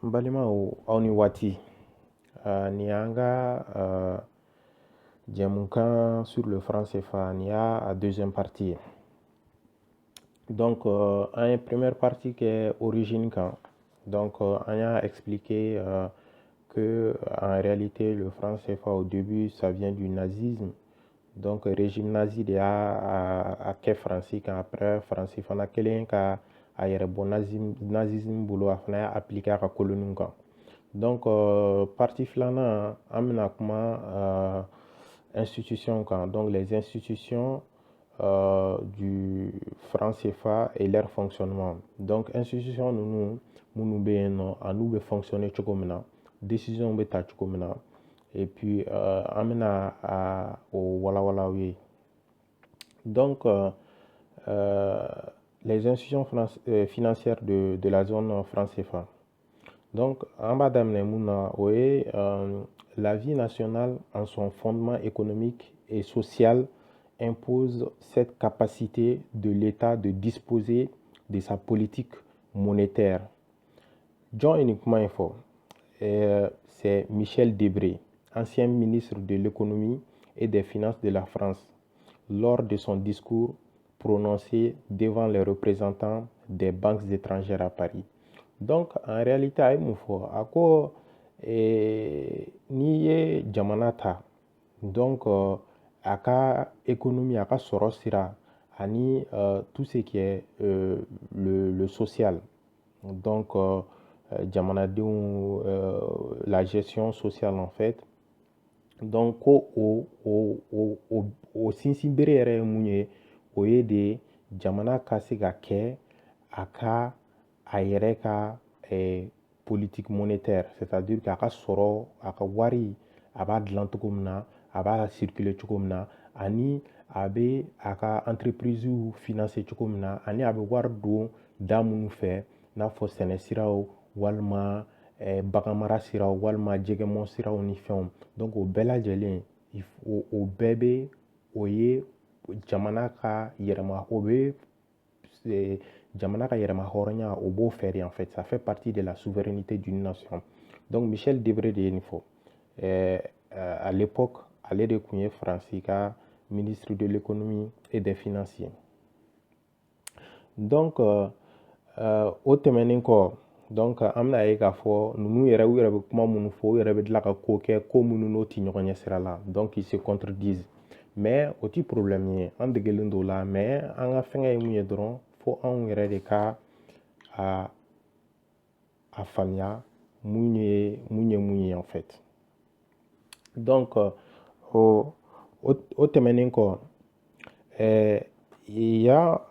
Balimaw aw ni waati ni y'an ka jɛmukan sur le franc CFA ni y'a deuxième partie ye. Donc an ye première partie kɛ origine kan. Donc an y'a expliqué que en réalité le franc CFA au début ça vient du nazisme. Donc régime nazi de y'a kɛ Faransi kan. Après Faransi fana kɛlen ka a yɛrɛ bɔ nazisme bolo a fana y'a appliqué a ka coloniw kan. Donc partie filanan an bɛna kuma institution kan. Donc les institutions du franc CFA et leur fonctionnement. Donc institution ninnu minnu bɛ yen nɔ an'u bɛ fonctionner cogo min na, décision bɛ ta cogo min na, et puis an bɛna o walawala aw ye. Donc les institutions financières de la zone franc CFA. Donc an b'a daminɛ mun na o ye la vie nationale en son fondement économique et social impose cette capacité de l'État de disposer de sa politique monétaire. Jɔn ye nin kuma in fɔ? C'est Michel Debré, ancien ministre de l'économie et des finances de la France, lors de son discours prononcé devant les représentants des banques étrangères à Paris. Donc en réalité a ye mun fɔ? A ko n'i ye jamana ta, donc a ka économie, a ka sɔrɔ sira ani tout ce qui est le social. Donc jamanadenw la gestion sociale en fait. Donc ko o sinsin bere yɛrɛ ye mun ye? O ye de jamana ka se ka kɛ a ka a yɛrɛ ka politique monétaire, c'est-à-dire k'a ka sɔrɔ a ka wari a b'a dilan cogo min na, a b'a circuler cogo min na, ani a bɛ a ka entreprise financer cogo min na, ani a bɛ wari don da minnu fɛ, n'a fɔ sɛnɛ siraw walima baganmara siraw walima jɛgɛmɔ siraw ni fɛnw. Donc o bɛɛ lajɛlen o bɛɛ bɛ o ye jamana ka yɛrɛma o bɛ jamana ka yɛrɛma hɔrɔnya o b'o fɛ de en fait. Ça fait partie de la souveraineté d'une nation. Donc Michel Debré de ye nin fɔ. À l'époque ale de tun ye Faransi ka ministre de l'économie et des finances ye. Donc o tɛmɛnen kɔ, donc an bɛna ye k'a fɔ ninnu yɛrɛ u yɛrɛ bɛ kuma minnu fɔ u yɛrɛ bɛ tila ka ko kɛ ko minnu n'o tɛ ɲɔgɔn ɲɛ sira la. Donc ils se contredisent. Mais o ti problème ye, an degelen d'o la, mais an ka fɛngɛ ye mun ye dɔrɔn fo anw yɛrɛ de ka a faamuya mun ye mun ye en fait. Donc o tɛmɛnen kɔ, il y a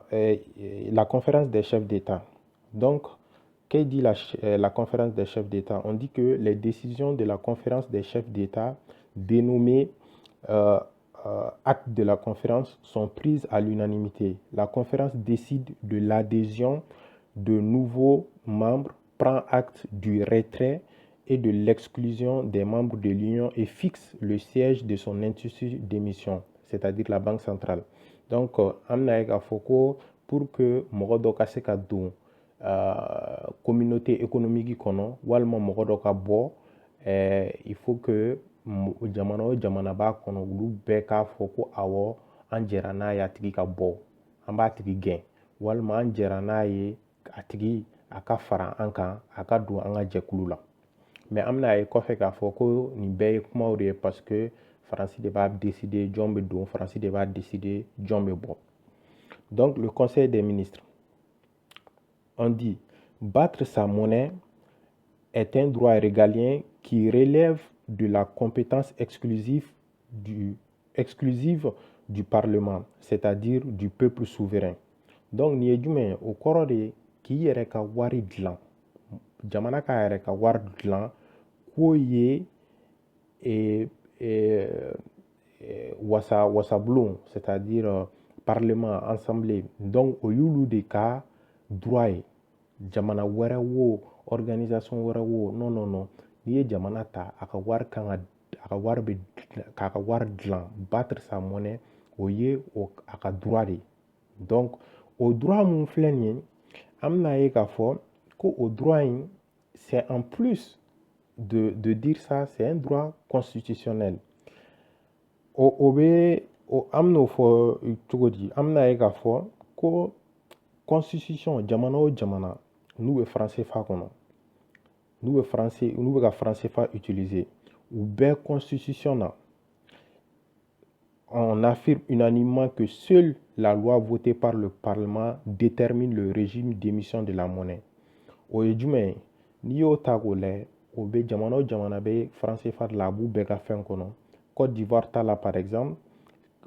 la conférence des chefs d'État. Donc que dit la conférence des chefs d'État? On dit que les décisions de la conférence des chefs d'État dénommées actes de la conférence sont prises à l'unanimité. La conférence décide de l'adhésion de nouveaux membres, prend acte du retrait et de l'exclusion des membres de l'Union et fixe le siège de son institut d'émission, c'est-à-dire la Banque centrale. Donc, an bɛna ye k'a fɔ ko pour que mɔgɔ dɔ ka se ka don communauté économique kɔnɔ walima mɔgɔ dɔ ka bɔ, il faut que jamana o jamana b'a kɔnɔ olu bɛɛ k'a fɔ ko awɔ an jɛra n'a ye a tigi ka bɔ, an b'a tigi gɛn, walima an jɛra n'a ye a tigi a ka fara an kan a ka don an ka jɛkulu la. Mais an bɛna ye kɔfɛ k'a fɔ ko nin bɛɛ ye kumaw de ye parce que Faransi de b'a décider jɔn bɛ don, Faransi de b'a décider jɔn bɛ bɔ. Donc le conseil des ministres, on dit battre sa monnaie est un droit régalien qui relève de la compétence exclusive du Parlement, c'est-à-dire du peuple souverain. Donc nin ye jumɛn ye? O kɔrɔ de k'i yɛrɛ ka wari dilan, jamana k'a yɛrɛ ka wari dilan k'o ye wasabulon, c'est-à-dire parlement, assemblée. Donc o y'olu de ka droit ye. Jamana wɛrɛ wo, organisation wɛrɛ wo, non non non, n'i ye jamana ta a ka wari kan k'a ka wari dilan, battre sa monnaie, o ye a ka droit de. Donc o droit mun filɛ nin ye, an bɛna ye k'a fɔ ko o droit in c'est en plus de dire ça, c'est un droit constitutionnel. O be o am n'o fɔ cogo di an bɛna ye k'a fɔ ko constitution jamana o jamana n'u bɛ franc CFA kɔnɔ n'u bɛ ka franc CFA utiliser u bɛɛ constitution na on affirme unanimement que seule la loi votée par le Parlement détermine le régime d'émission de la monnaie. O ye jumɛn ye n'i y'o ta k'o lajɛ o bɛ jamana o jamana bɛ franc CFA de la a b'u bɛɛ ka fɛn kɔnɔ. Côte d'Ivoire ta la par exemple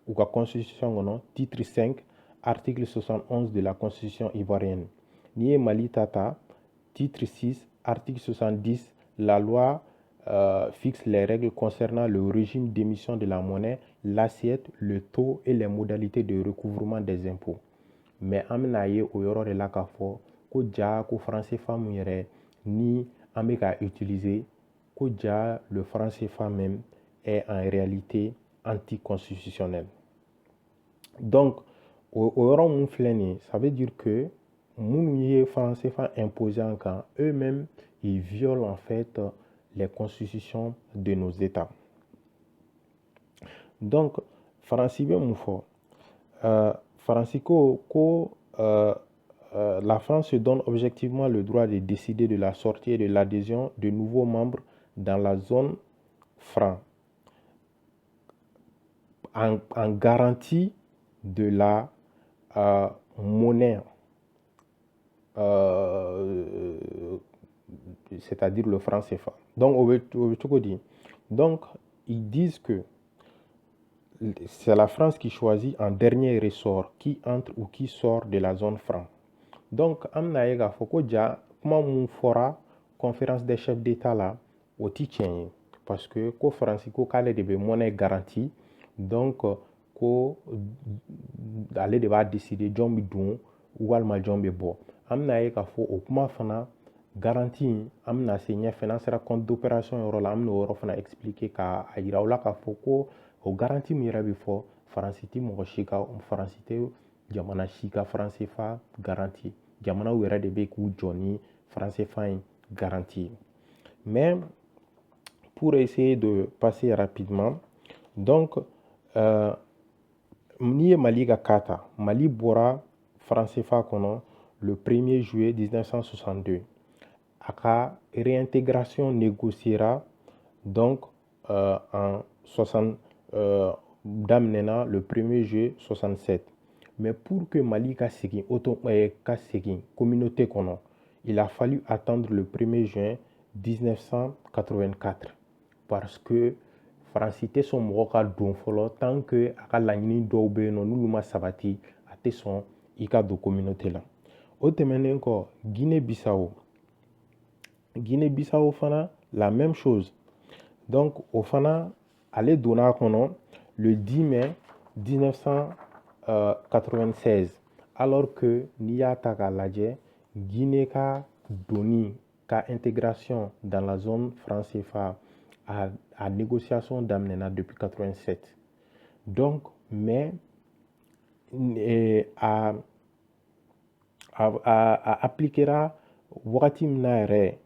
ou la constitution kɔnɔ titre 5 article 71 de la constitution ivoirienne. N'i ye Mali ta titre 6 article 70 la loi fixe les règles concernant le régime d'émission de la monnaie, l'assiette, le taux et les modalités de recouvrement des impôts. Mais an bɛna ye o yɔrɔ de la k'a fɔ ko ja ko franc CFA mun yɛrɛ ni an bɛ ka utiliser ko ja le franc CFA même est en réalité anticonstitutionnel. Donc o yɔrɔ mun filɛ nin ye ça veut dire que minnu ye franc CFA imposé an kan eux-mêmes ils violent en fait les constitutions de nos États. Donc Faransi bɛ mun fɔ Faransi ko la France se donne objectivement le droit de décider de la sortie et de l'adhésion de nouveaux membres dans la zone franc en garantie de la monnaie, c'est-à-dire le franc CFA. Donc, ils disent que c'est la France qui choisit en dernier ressort qui entre ou qui sort de la zone franc. Donc, amna yega foko ja kuma mun fora conférence des chefs d'État là au tien parce que ko France ko kale de be monnaie garantie donc ko ale de ba décider jombi dun walma jombi bo amna yega fo o kuma fana garantie amna se nya financière compte d'opération euro la amna euro fana expliquer ka ayira wala ka fo ko o garantie mi yɛrɛ bɛ fɔ faransiti mɔgɔ si ka faransite jamana si ka franc CFA garantie jamanaw yɛrɛ de bɛ k'u jɔ ni franc CFA in garantie. Mais pour essayer de passer rapidement donc n'i ye Mali ka cas ta Mali bɔra franc CFA kɔnɔ le 1er juillet 1962 a ka réintégration négociera donc en 60 daminɛna le 1er juillet 67. Mais pour que Mali ka segin communauté kɔnɔ, il a fallu attendre le 1er juin 1984 parce que Faransi tɛ sɔn mɔgɔ ka don fɔlɔ tant que a ka laɲini dɔw bɛ yen nɔ n'olu ma sabati a tɛ sɔn i ka don communauté la. O tɛmɛnen kɔ Guinée-Bissau fana la même chose. Donc o fana ale donna kɔnɔ le 10 mai 1996 alors que n'i y'a ta k'a lajɛ Guinée ka donni ka intégration dans la zone franc CFA a négociation daminɛna depuis 87. Donc mais a appliquera wagati min na yɛrɛ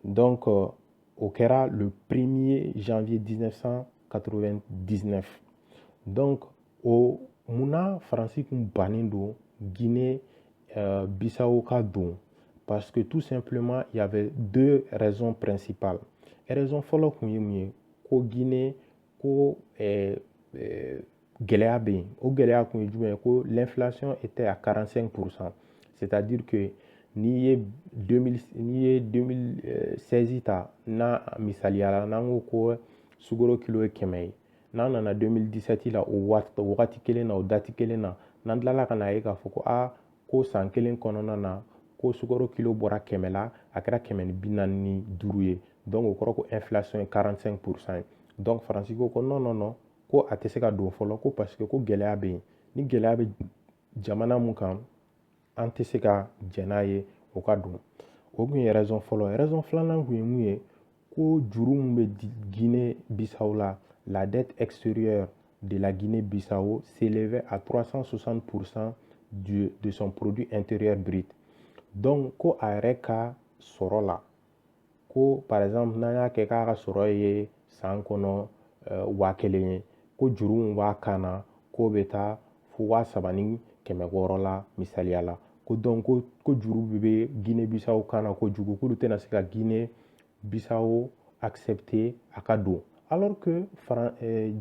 donc au kɛra le 1er janvier 1999. Donc o munna Faransi kun bannen don Guinée-Bissau ka don parce que tout simplement il y avait deux raisons principales. Raison fɔlɔ kun ye mun ye ko Guinée ko gɛlɛya bɛ yen o gɛlɛya kun ye jumɛn ye ko l'inflation était à 45%, c'est-à-dire que n'i ye 2016 ta na misaliyala n'an ko ko sukaro kilo ye 100 ye n'an nana 2017 la o wagati kelen na o dati kelen na n'an tilala ka na ye k'a fɔ ko ko san kelen kɔnɔna na ko sukaro kilo bɔra 100 la a kɛra 145 ye donc o kɔrɔ ko inflation ye 45% ye. Donc Faransi ko non ko a tɛ se ka don fɔlɔ ko parce que ko gɛlɛya bɛ yen ni gɛlɛya bɛ jamana mun kan an tɛ se ka jɛn n'a ye o ka don. O kun ye raison fɔlɔ. Raison filanan kun ye mun ye ko juru mun bɛ Guinée-Bissau la dette extérieure de la Guinée-Bissau s'élevait à 360% de son produit intérieur brut. Donc ko a yɛrɛ ka sɔrɔ la ko par exemple n'an y'a kɛ k'a ka sɔrɔ ye san kɔnɔ 1000 ye ko juru min b'a kan na k'o bɛ taa fo 3600 la misaliya la ko donc ko juru bɛ Guinée Bissau kan na kojugu k'olu tɛna se ka Guinée Bissau accepter a ka don alors que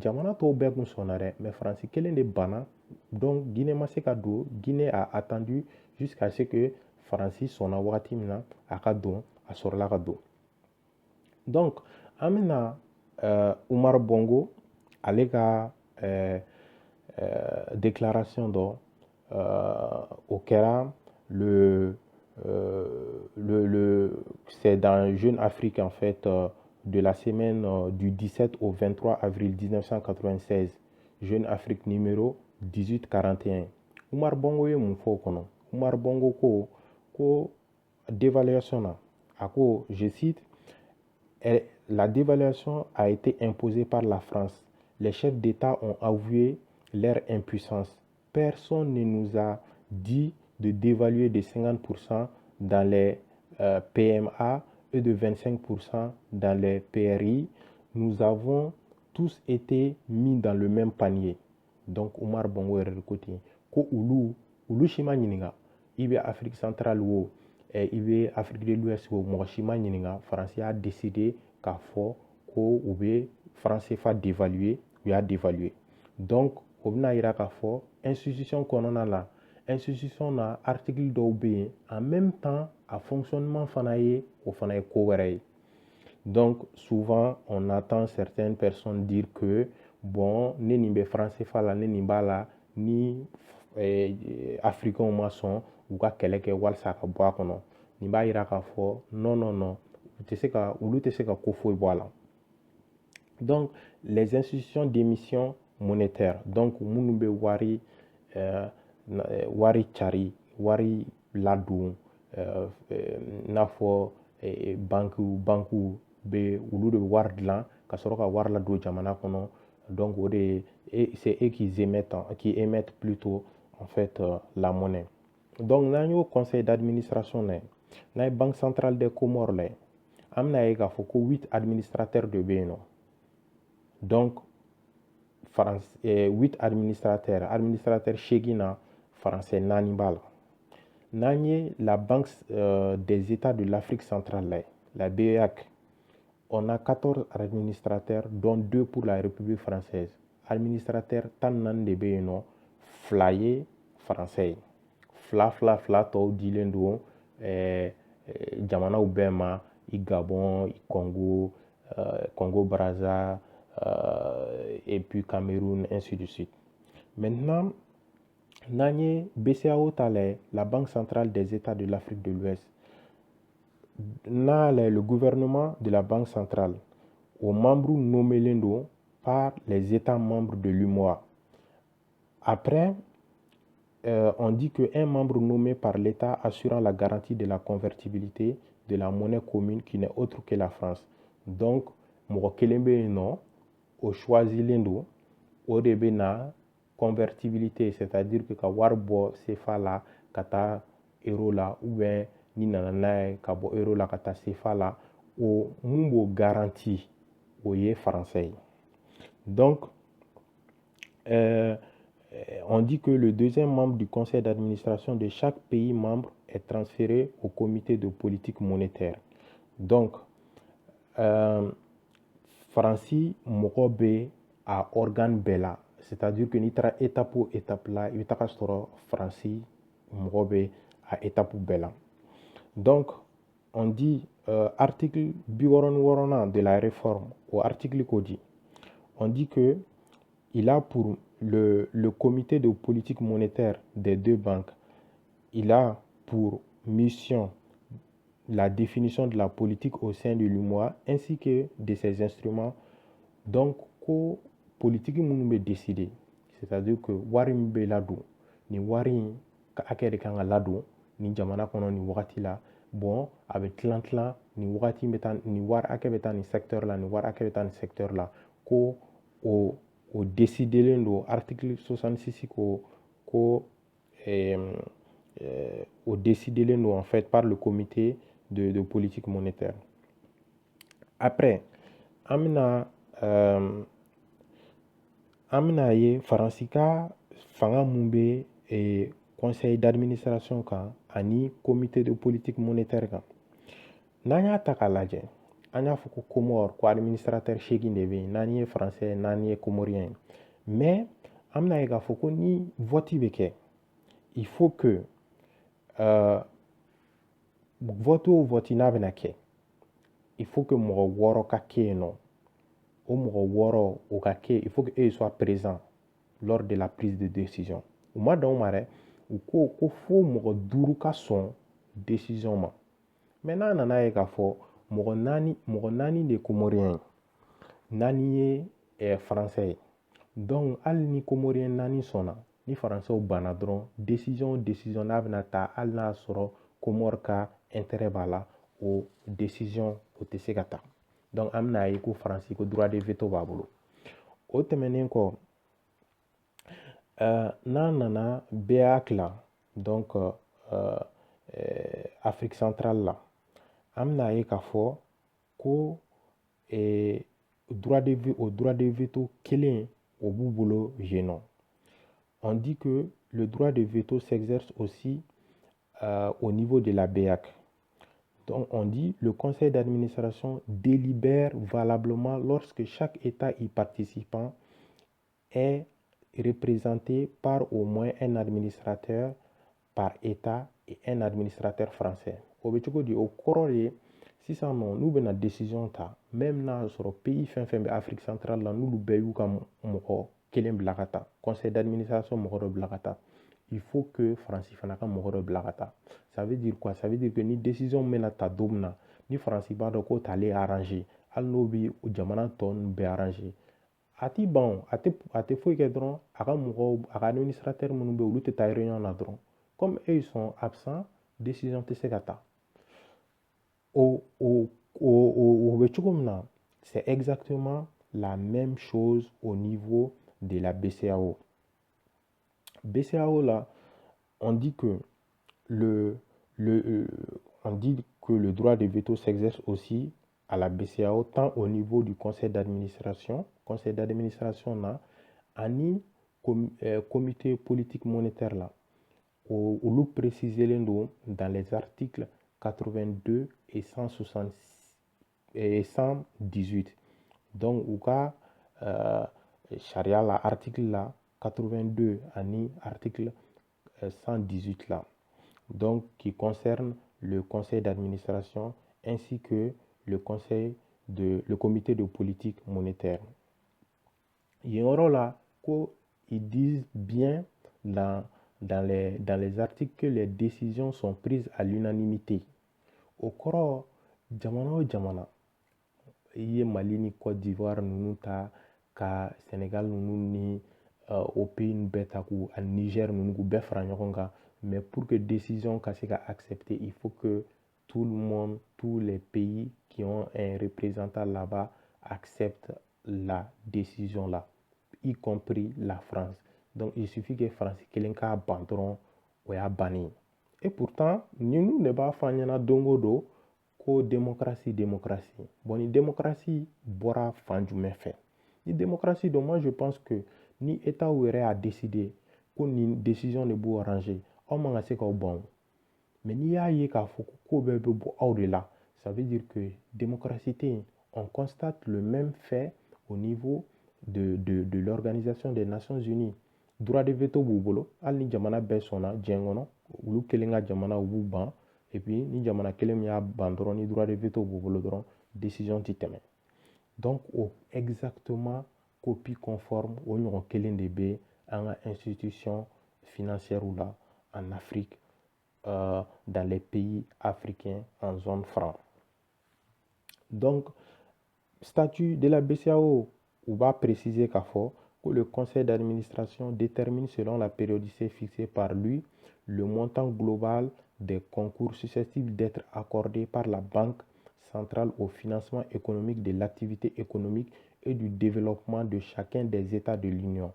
jamana tɔw bɛɛ kun sɔnna dɛ mais Faransi kelen de banna donc Guinée ma se ka don Guinée a attendu jusqu'à ce que Faransi sɔnna wagati min na a ka don a sɔrɔla ka don donc an bɛna Umar Bongo ale ka déclaration dɔ au kɛra c'est dans Jeune Afrique en fait de la semaine du 17 au 23 avril 1996 Jeune Afrique numéro 1841 Umar Bongo ye mun fɔ o kɔnɔ Umar Bongo ko dévaluation na a ko je cite la dévaluation a été imposée par la France les chefs d'État ont avoué leur impuissance personne ne nous a dit de dévaluer de 50% dans les PMA et de 25% dans les PRI. Nous avons tous été mis dans le même panier. Donc, Omar Bongo est côté. Ko ulu shima nyininga. Ibe Afrique centrale wo, ibe Afrique de l'Ouest wo, mo shima nyininga. France a décidé k'a fɔ ko ube France fa dévaluer, ou a dévaluer. Donc, o bɛna yira k'a fɔ institution kɔnɔna la institution na article dɔw bɛ yen en même temps a fonctionnement fana ye o fana ye ko wɛrɛ ye donc souvent on entend certaines personnes dire que bon ne nin bɛ franc CFA la ne nin b'a la ni africains ma sɔn u ka kɛlɛ kɛ walasa a ka bɔ a kɔnɔ nin b'a yira k'a fɔ non non non olu tɛ se ka ko foyi bɔ a la donc les institutions d'émission monétaire donc minnu bɛ wari cari wari ladon n'a fɔ banque bɛ olu de bɛ wari dilan ka sɔrɔ ka wari ladon jamana kɔnɔ donc o de c'est eux qui émettent plutôt en fait la monnaie donc n'an y'o conseil d'administration lajɛ n'a ye banque centrale des Comores lajɛ an bɛna ye k'a fɔ ko 8 administrateurs de bɛ yen nɔ donc 8 administrateurs 8 na français 4 b'a la n'an ye la banque des états de l'Afrique centrale la BEAC on a 14 administrateurs dont 2 pour la République française administrateurs 14 de bɛ yen nɔ 2 ye français fila tɔw dilen don jamanaw bɛɛ ma i Gabon i Congo Brazza et puis Cameroun ainsi de suite maintenant n'an ye BCEAO ta lajɛ la Banque centrale des États de l'Afrique de l'Ouest n'a le gouvernement de la Banque centrale aux membres nommés par les États membres de l'UMOA. Après, on dit qu'un membre nommé par l'État assurant la garantie de la convertibilité de la monnaie commune qui n'est autre que la France. Donc, mɔgɔ kelen bɛ yen nɔ o choisilen don o de bɛ na convertibilité c'est-à-dire que ka wari bɔ CFA la ka taa euro la ou bien ni nana n'a ye ka bɔ euro la ka taa CFA la o mun b'o garantie o ye français ye donc on dit que le deuxième membre du conseil d'administration de chaque pays membre est transféré au comité de politique monétaire donc Faransi mɔgɔ bɛ a organe bɛɛ la c'est-à-dire que n'i taara étape o étape la i bɛ taga sɔrɔ Faransi mɔgɔ bɛ a étape bɛɛ la donc on dit article 66 de la réforme au article ko di on dit que il a pour le comité de politique monétaire des deux banques il a pour mission la définition de la politique au sein de l'UMOA ainsi que de ses instruments donc ko politique minnu bɛ décider c'est-à-dire que wari min bɛ ladon ni wari in ka hakɛ de kan ka ladon ni jamana kɔnɔ ni wagati la bon a bɛ tilan ni wagati bɛ taa ni wari hakɛ bɛ taa ni secteur la ni wari hakɛ bɛ taa ni secteur la ko o décidelen don article 66 ko o décidelen don en fait par le comité de politique monétaire après an bɛna ye Faransi ka fanga mun bɛ conseil d'administration kan ani comité de politique monétaire kan n'an y'a ta k'a lajɛ an y'a fɔ ko Comore ko administrateur 8 de bɛ yen, 4 ye français ye 4 ye comorien ye, mais an bɛna ye k'a fɔ ko ni vote bɛ kɛ il faut que vote o vote n'a bɛna kɛ il faut que mɔgɔ 6 ka kɛ yen nɔ. O mɔgɔ 6 o ka kɛ il faut que eux soient présents lors de la prise de décision. U ma dan o ma dɛ, u ko fo mɔgɔ 5 ka sɔn décision ma. Mais n'a nana ye k'a fɔ mɔgɔ 4 de comorien ye, 4 ye français ye. Donc hali ni comorien 4 sɔnna, ni français banna dɔrɔn décision n'a bɛna ta hali n'a sɔrɔ Comore ka intérêt b'a la, o décision o tɛ se ka ta. Donc an bɛna ye ko Faransi ko droit de veto b'a bolo. O tɛmɛnen kɔ n'an nana BEAC la, donc Afrique centrale la, an bɛna ye k'a fɔ ko droit de veto kelen o b'u bolo yen nɔ. On dit que le droit de veto s'exerce aussi au niveau de la BEAC. Donc on dit le conseil d'administration délibère valablement lorsque chaque État y participant est représenté par au moins un administrateur par État et un administrateur français. O bɛ cogo di? O kɔrɔ de sisan nɔ n'u bɛna décision ta, même n'a sɔrɔ pays fɛn fɛn bɛ Afrique centrale la n'olu bɛɛ y'u ka mɔgɔ kelen bila ka taa, conseil d'administration mɔgɔ dɔ bila ka taa, il faut que Faransi fana ka mɔgɔ dɔ bila ka taa. Ça veut dire quoi? Ça veut dire que ni décision bɛna ta don min na, ni Faransi b'a dɔn ko t'ale arranger, hali n'o bɛ jamana tɔ ninnu bɛɛ arranger, a ti ban, a tɛ foyi kɛ dɔrɔn a ka mɔgɔw, a ka administrateur minnu bɛ yen olu tɛ taa réunion na dɔrɔn, comme eux ils sont absents, décision tɛ se ka ta. O bɛ cogo min na, c'est exactement la même chose au niveau de la BCEAO. BCEAO là, on dit que on dit que le droit de veto s'exerce aussi à la BCEAO, tant au niveau du conseil d'administration là, ani comité politique monétaire là, olu précisé dans les articles 82 et 118. Donc u ka charia la article là 82 ani article 118 là, donc qui concerne le conseil d'administration ainsi que le comité de politique monétaire. Yoro là, ils disent bien dans les articles que les décisions sont prises à l'unanimité. Au kɔrɔ jamana o jamana, i ye Mali ni Côte d'Ivoire ninnu ta, ka Sénégal ninnu ni au pays ninnu bɛɛ ta k'u ani Niger ninnu k'u bɛɛ fara ɲɔgɔn kan. Mais pour que décision ka se ka accepter, il faut que tout le monde, tous les pays qui ont un représentant là-bas acceptent la décision là, y compris la France. Donc il suffit que France kelen k'a ban dɔrɔn o y'a bannen. Et pourtant ninnu de b'a fɔ an ɲɛna don o don ko démocratie. Bon, ni démocratie bɔra fan jumɛn fɛ? Ni démocratie don, moi je pense que ni État yɛrɛ a décidé ko ni décision de b'u arranger, aw man ka se k'aw ban. Mais n'i y'a ye k'a fɔ ko bɛɛ bɛ bɔ aw de la, ça veut dire que démocratie tɛ yen. On constate le même fait au niveau de l'Organisation des Nations Unies. Droit de veto b'u bolo, hali ni jamana bɛɛ sɔnna diɲɛ kɔnɔ, olu kelen ka jamana u b'u ban, et puis ni jamana kelen min y'a ban dɔrɔn ni droit de veto b'u bolo dɔrɔn décision ti tɛmɛ. Donc exactement copie conforme o ɲɔgɔn kelen de bɛ an ka institution financière là en Afrique, dans les pays africains en zone franc. Donc statut de la BCEAO, on va préciser k'a fɔ que le conseil d'administration détermine selon la périodicité fixée par lui le montant global des concours susceptibles d'être accordés par la Banque centrale au financement économique de l'activité économique et du développement de chacun des États de l'Union.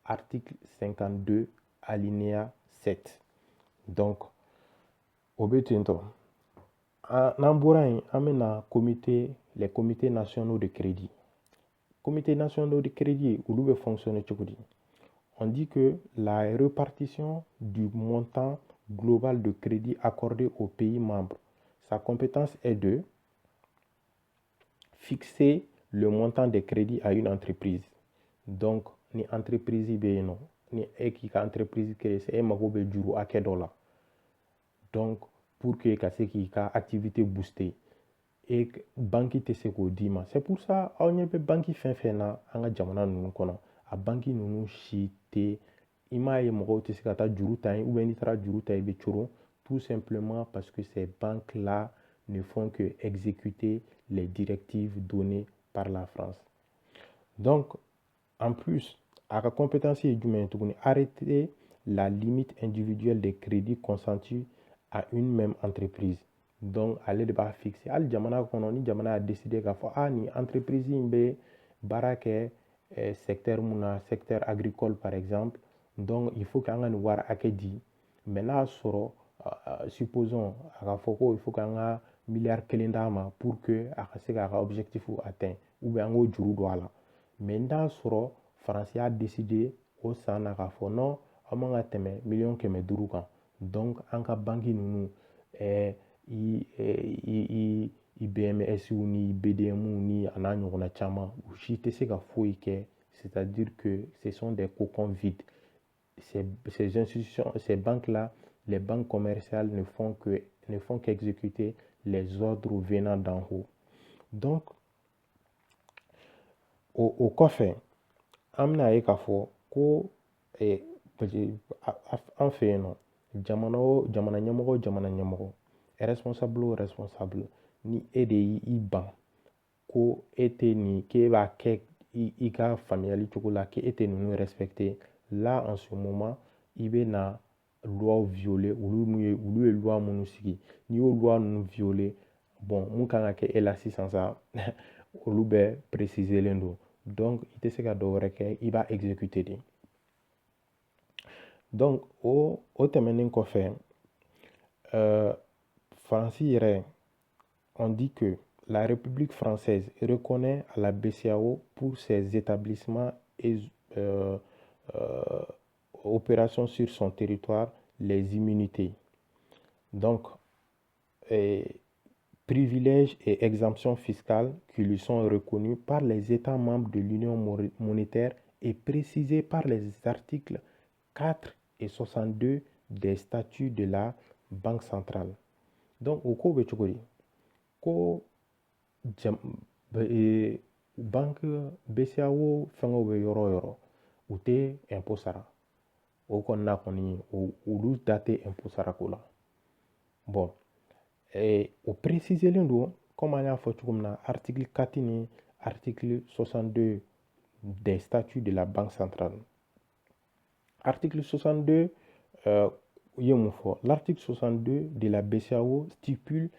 Article 52, alinéa 7. Donc, au bétinto, n'an bɔra yen an bɛna les comités nationaux de crédit. Comités nationaux de crédit olu bɛ fonctionner cogo di? On dit que la répartition du montant global de crédit accordé aux pays membres, sa compétence est de fixer le montant de crédit à une entreprise. Donc, ni entreprise bɛ yen nɔ, ni e k'i ka entreprise créer e mago bɛ juru hakɛ dɔ la. Donc, pour que ka se k'i ka activité booster, et banque tɛ se k'o d'i ma. C'est pour ça aw ɲɛ bɛ banque fɛn fɛn na an ka jamana ninnu kɔnɔ, a banque ninnu si tɛ, i m'a ye mɔgɔw tɛ se ka taa juru ta yen, ou bien n'i taara juru ta i bɛ coron, tout simplement parce que ces banques-là ne font que exécuter les directives données par la France. Donc, en plus, à la compétence du arrêter la limite individuelle des crédits consentis à une même entreprise. Donc, aller de bas fixer. Al jamana kono ni jamana a décidé k'a fɔ ni entreprise in bɛ baara kɛ secteur mun na, secteur agricole par exemple. Donc, il faut qu'an ka nin wari hakɛ di. Mais n'a sɔrɔ supposons a ka fɔ ko il faut qu'an ka miliyari 1 d'a ma pour que a ka se k'a ka objectif atteint ou bien an k'o juru don a la. Mais n'a sɔrɔ France y'a décidé o san na k'a fɔ non aw man ka tɛmɛ $500,000 kan. Donc, an ka banque ninnu IBMS ni BDM ni a n'a ɲɔgɔnna caman u si tɛ se ka foyi kɛ, c'est-à-dire que ce sont des cocons vides. Ces institutions, ces banques-là, les banques commerciales ne font qu'exécuter les ordres venant d'en haut. Donc, au kɔfɛ an bɛna ye k'a fɔ ko an fɛ yen nɔ jamana ɲɛmɔgɔ responsable ni e de y'i ban ko e tɛ nin k'e b'a kɛ i ka faamuyali cogo la k'e tɛ ninnu respecter, là en ce moment i bɛ na loi violer, olu ye loi minnu sigi, n'i y'o loi ninnu violer, bon mun kan ka kɛ e la sisan sa olu bɛɛ préciselen don. Donc, i tɛ se ka dɔ wɛrɛ kɛ, i b'a exécuter de. Donc, o tɛmɛnen kɔfɛ, Faransi yɛrɛ, on dit que la République française reconnaît à la BCEAO pour ses établissements et opérations sur son territoire les immunités. Donc, privilèges et exemptions fiscales qui lui sont reconnus par les États membres de l'Union monétaire et précisés par les articles 4 et 62 des statuts de la Banque centrale. Donc, au cours de ko banque BCEAO fɛngɛw bɛ yɔrɔ o yɔrɔ u tɛ impôt sara, o kɔni na kɔni olu da tɛ impôt sarako la. Bon, o préciselen don comme an y'a fɔ cogo min na article 4 ni article 62 des statuts de la Banque centrale. Article 62 ye mun fɔ? L'article 62 de la BCEAO stipule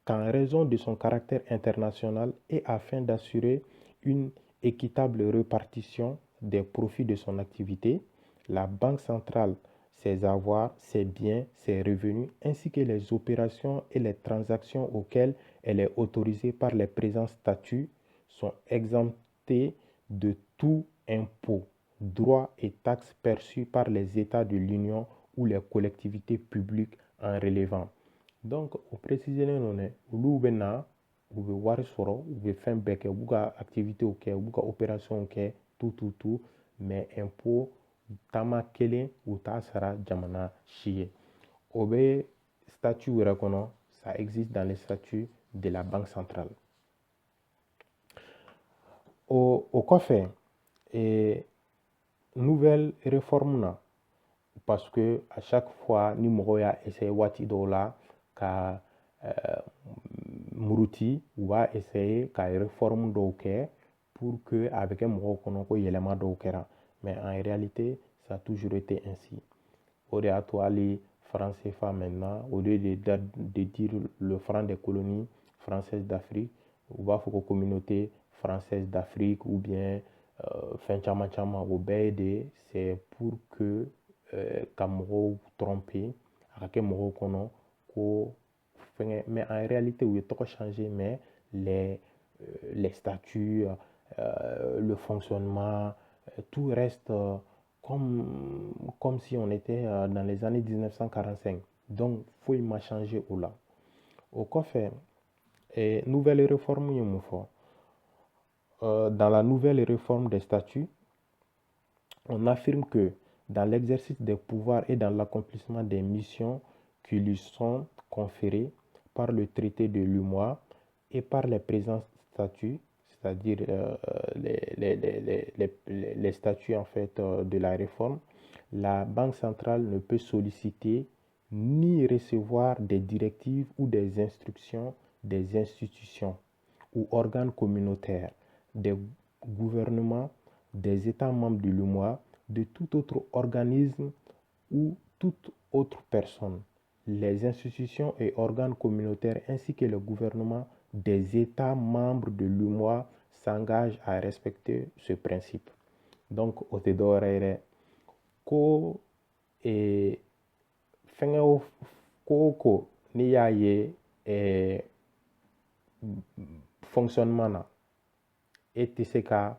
qu'en raison de son caractère international et afin d'assurer une équitable répartition des profits de son activité, la Banque centrale, ses avoirs, ses biens, ses revenus, ainsi que les opérations et les transactions auxquelles elle est autorisée par les présents statuts sont exemptés de tout impôt, droits et taxes perçus par les États de l'Union ou les collectivités publiques en relevant. Donc, o préciselen don dɛ, olu bɛ na, u bɛ wari sɔrɔ, u bɛ fɛn bɛɛ kɛ, u b'u ka activitéw kɛ, u b'u ka opérations kɛ, tout, mais impôt taama kelen u t'a sara jamana si ye. O bɛ statut yɛrɛ kɔnɔ, ça existe dans les statuts de la Banque centrale. O kɔfɛ, nouvelle réforme na, parce que à chaque fois ni mɔgɔw y'a essayer waati dɔw la ka muruti, u b'a essayer ka réforme dɔw kɛ pour que a bɛ kɛ mɔgɔw kɔnɔ ko yɛlɛma dɔw kɛra. Mais en réalité, ça a toujours été ainsi. O de y'a to hali franc CFA maintenant, au lieu de dire le franc des colonies françaises d'Afrique, u b'a fɔ ko communauté française d'Afrique ou bien fɛn caman caman, o bɛɛ ye de c'est pour que ka mɔgɔw tromper, a ka kɛ mɔgɔw kɔnɔ ko mais en réalité, oui, tout a changé, mais les statuts, le fonctionnement, tout reste comme si on était dans les années 1945. Donc, il faut y changer ou là. Au quoi fait, et nouvelle réforme, dans la nouvelle réforme des statuts, on affirme que dans l'exercice des pouvoirs et dans l'accomplissement des missions qui lui sont conférées par le traité de l'UMOA et par les présents statuts, c'est-à-dire les statuts en fait de la réforme, la Banque centrale ne peut solliciter ni recevoir des directives ou des instructions des institutions ou organes communautaires, des gouvernements, des États membres de l'UMOA, de tout autre organisme ou toute autre personne. Les institutions et organes communautaires ainsi que le gouvernement des États membres de l'UMOA s'engagent à respecter ce principe. Donc, au Tedorere, ko e fɛngɛw ko n'i y'a ye fonctionnement na e tɛ se ka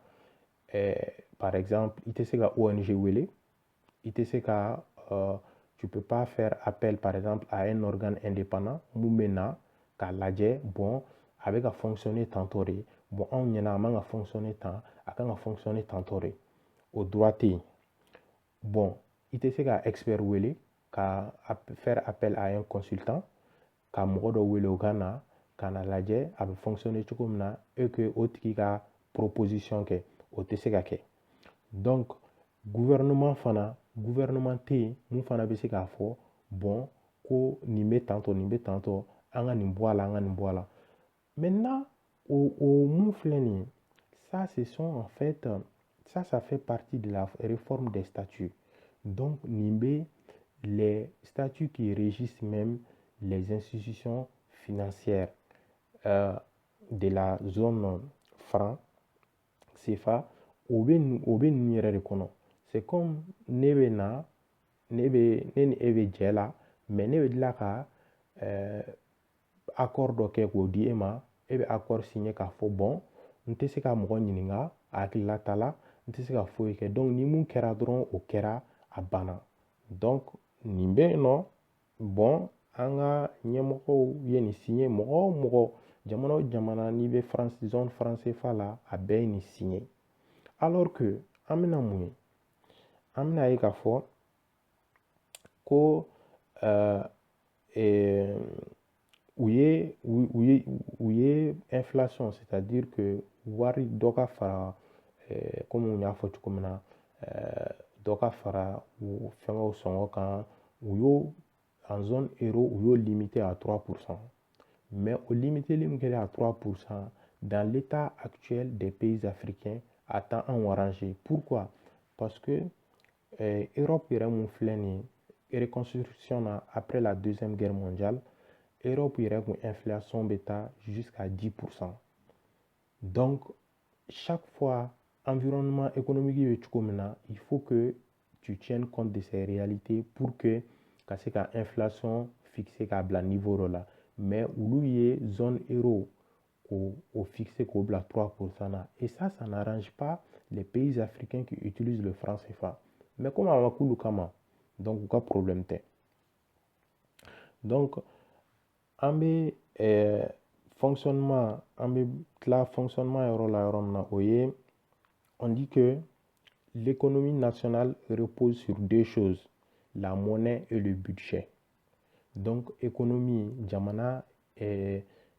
par exemple i tɛ se ka ONG wele, i tɛ se ka tu peux pas faire appel par exemple à un organe indépendant mun bɛ na k'a lajɛ bon a bɛ ka fonctionner tantôt de bon anw ɲɛna a man ka fonctionner tan a kan ka fonctionner tantôt de o droit tɛ yen. Bon, i tɛ se ka expert wele ka faire appel à un consultant ka mɔgɔ dɔ wele o ka na ka na lajɛ a bɛ fonctionner cogo min na et que o tigi ka proposition kɛ o tɛ se ka kɛ. Donc gouvernement tɛ yen mun fana bɛ se k'a fɔ bon ko nin bɛ tantɔ nin bɛ tantɔ an ka nin bɔ a la an ka nin bɔ a la. Maintenant o mun filɛ nin ye ça ce sont en fait ça fait partie de la réforme des statuts. Donc nin bɛ les statuts qui régissent même les institutions financières de la zone franc CFA o bɛ ninnu yɛrɛ de kɔnɔ. C'est comme ne bɛ na ne ni e bɛ jɛ la mais ne bɛ tila ka accord dɔ kɛ k'o di e ma e bɛ accord signer k'a fɔ bon n tɛ se ka mɔgɔ ɲininka a hakilila ta la n tɛ se ka foyi kɛ donc ni mun kɛra dɔrɔn o kɛra a banna. Donc nin bɛ yen nɔ bon an ka ɲɛmɔgɔw ye nin signer mɔgɔ o mɔgɔ jamana o jamana n'i bɛ zone franc CFA la a bɛɛ ye nin signer. Alors que an bɛna mun ye an bɛna ye k'a fɔ ko u ye inflation c'est-à-dire que wari dɔ ka fara comme n y'a fɔ cogo min na dɔ ka fara fɛngɛw sɔngɔ kan u y'o en zone euro u y'o limité à 3%. Mais au limité limité à 3% dans l'état actuel des pays africains à temps en arrangé. Pourquoi? Parce que Europe yɛrɛ mun filɛ nin ye reconstruction na après la deuxième guerre mondiale Europe yɛrɛ kun inflation bɛ taa jusqu'à 10%. Donc chaque fois environnement économique bɛ cogo min na il faut que tu tiennes compte de ces réalités pour que ka se ka inflation fixer k'a bila niveau dɔ la. Mais olu ye zone euro k'o fixer k'o bila 3% na et ça n'arrange pas les pays africains qui utilisent le franc CFA. Mais comme a ma k'ulu kama donc u ka problème tɛ. Donc an bɛ fonctionnement an bɛ tila fonctionnement yɔrɔ la yɔrɔ min na o ye on dit que l'économie nationale repose sur deux choses, la monnaie et le budget. Donc économie jamana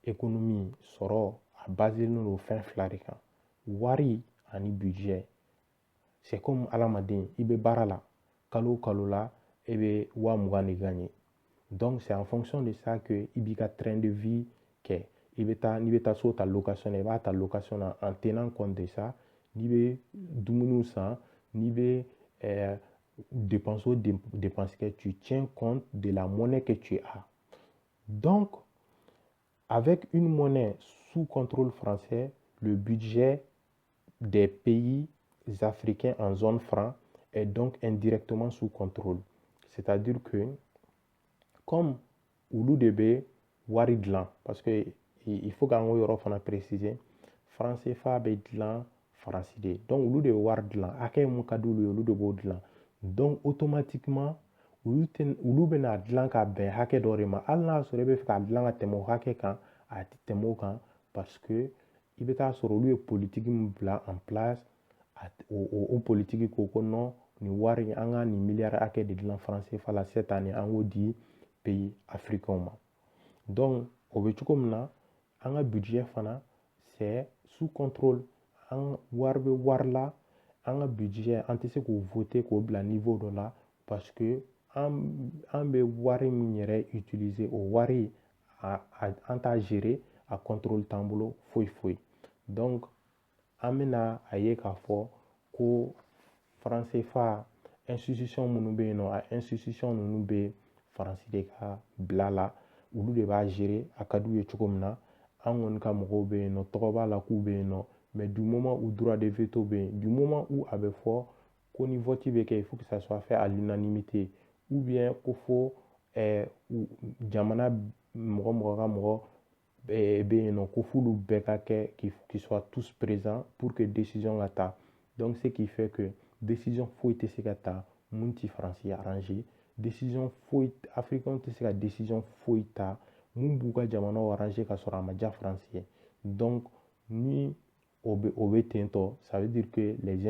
économie sɔrɔ a basé no fɛn fila de kan wari ani budget. C'est comme adamaden i bɛ baara la kalo o kalo la e bɛ 20,000 de gagner. Donc c'est en fonction de ça que i b'i ka train de vie kɛ n'i bɛ taa so ta location na i b'a ta location na en tenant compte de ça. N'i bɛ dumuniw san n'i bɛ dépenses que tu tiens compte de la monnaie que tu as. Donc, avec une monnaie sous contrôle français, le budget des pays africains en zone franc est donc indirectement sous contrôle. C'est-à-dire que, comme olu de bɛ wari dilan parce que il faut k'an k'o yɔrɔ fana préciser franc CFA bɛ dilan faransi de donc olu de bɛ wari dilan hakɛ mun ka di olu ye olu de b'o dilan donc automatiquement olu bɛna dilan ka bɛn hakɛ dɔ de ma hali n'a sɔrɔ e bɛ fɛ ka dilan ka tɛmɛ o hakɛ kan a tɛ tɛmɛ o kan parce que i bɛ taa sɔrɔ olu ye politiki min bila en place o politiki ko ko non nin wari an ka nin miliyari hakɛ de dilan franc CFA la cette année an k'o di pays africains ma donc o bɛ cogo min na an ka budget fana c'est sous contrôle an wari bɛ wari la an ka budget an tɛ se k'o voter k'o bila niveau dɔ la parce que an bɛ wari min yɛrɛ utiliser o wari an t'a gérer a contrôle t'an bolo foyi foyi donc an bɛna a ye k'a fɔ ko franc CFA institution minnu bɛ yen nɔ a institution ninnu bɛ faransi de ka bila la olu de b'a gérer a ka d'u ye cogo min na an kɔni ka mɔgɔw bɛ yen nɔ tɔgɔ b'a la k'u bɛ yen nɔ mais du moment où droit de veto bɛ yen du moment où a bɛ fɔ ko ni vote bɛ kɛ il faut que ça soit fait à l'unanimité ou bien ko fo jamana mɔgɔ ka mɔgɔ bɛ yen nɔ ko f'olu bɛɛ ka kɛ qu'ils soient tous présents pour que décision ka ta donc ce qui fait que décision foyi tɛ se ka ta mun ti faransi arranger décision foyi africain tɛ se ka décision foyi ta mun b'u ka jamanaw arranger ka sɔrɔ a ma diya faransi ye donc ni o bɛ ten tɔ ça veut dire que les